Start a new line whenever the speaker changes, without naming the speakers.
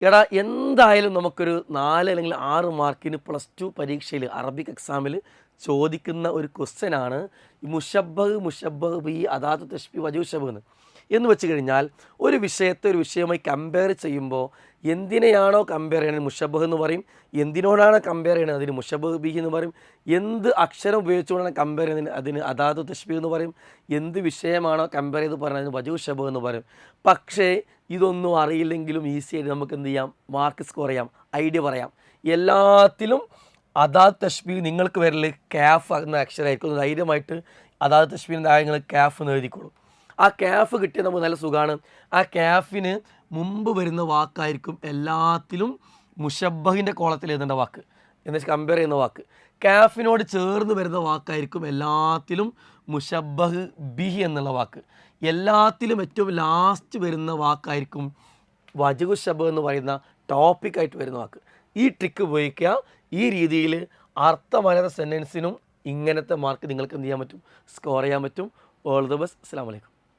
എടാ എന്തായാലും നമുക്കൊരു 4 അല്ലെങ്കിൽ 6 മാർക്കിന് +2 പരീക്ഷയിൽ അറബിക് എക്സാമിൽ ചോദിക്കുന്ന ഒരു ക്വസ്റ്റ്യനാണ് ഈ മുഷബ്ബഹ്, മുഷബ്ബഹ് ബിഹി, അദാത്തു തശ്ബീഹ്, വജൂഹ് ശബ്ബഹ് എന്ന് വെച്ച് കഴിഞ്ഞാൽ ഒരു വിഷയത്തെ ഒരു വിഷയവുമായി കമ്പയർ ചെയ്യുമ്പോൾ എന്തിനെയാണോ കമ്പയർ ചെയ്യണത് മുഷബ്ബഹ് എന്ന് പറയും, എന്തിനോടാണ് കമ്പയർ ചെയ്യണത് അതിന് മുഷബ്ബഹ് ബിഹി എന്ന് പറയും, എന്ത് അക്ഷരം ഉപയോഗിച്ചുകൊണ്ടാണ് കമ്പയർ ചെയ്യുന്നതിന് അതിന് അദാത്തു തശ്ബീഹ് എന്ന് പറയും, എന്ത് വിഷയമാണോ കമ്പയർ ചെയ്ത് പറയുന്നത് അതിന് വജൂഹ് ശബ്ബഹ് എന്ന് പറയും. പക്ഷേ ഇതൊന്നും അറിയില്ലെങ്കിലും ഈസി ആയിട്ട് നമുക്ക് എന്ത് ചെയ്യാം, മാർക്ക് സ്കോർ ചെയ്യാം, ഐഡിയ പറയാം. എല്ലാത്തിലും അദാത്ത് തശ്ബീഹ് നിങ്ങൾക്ക് വരൽ കാഫ് എന്ന അക്ഷരമായിരിക്കും. ധൈര്യമായിട്ട് അദാത്ത് തശ്ബീഹിൻ്റെ കാര്യങ്ങൾ കാഫ് എന്ന് എഴുതിക്കോളും. ആ കാഫ് കിട്ടിയാൽ നമുക്ക് നല്ല സുഖമാണ്. ആ കാഫിന് മുമ്പ് വരുന്ന വാക്കായിരിക്കും എല്ലാത്തിലും മുഷബ്ബഹിൻ്റെ കോളത്തിൽ എഴുതേണ്ട വാക്ക്, എന്ന് വെച്ചാൽ കമ്പയർ ചെയ്യുന്ന വാക്ക്. കാഫിനോട് ചേർന്ന് വരുന്ന വാക്കായിരിക്കും എല്ലാത്തിലും മുഷബ്ബഹ് ബിഹി എന്നുള്ള വാക്ക്. എല്ലാത്തിലും ഏറ്റവും ലാസ്റ്റ് വരുന്ന വാക്കായിരിക്കും വജഹു ശബ്ബഹ് എന്ന് പറയുന്ന ടോപ്പിക്കായിട്ട് വരുന്ന വാക്ക്. ഈ ട്രിക്ക് ഉപയോഗിക്കുക. ഈ രീതിയിൽ അർത്ഥമറിയാത്ത സെൻറ്റൻസിനും ഇങ്ങനത്തെ മാർക്ക് നിങ്ങൾക്ക് എന്ത് ചെയ്യാൻ പറ്റും, സ്കോർ ചെയ്യാൻ പറ്റും. All the best. അസ്സലാമു അലൈക്കും.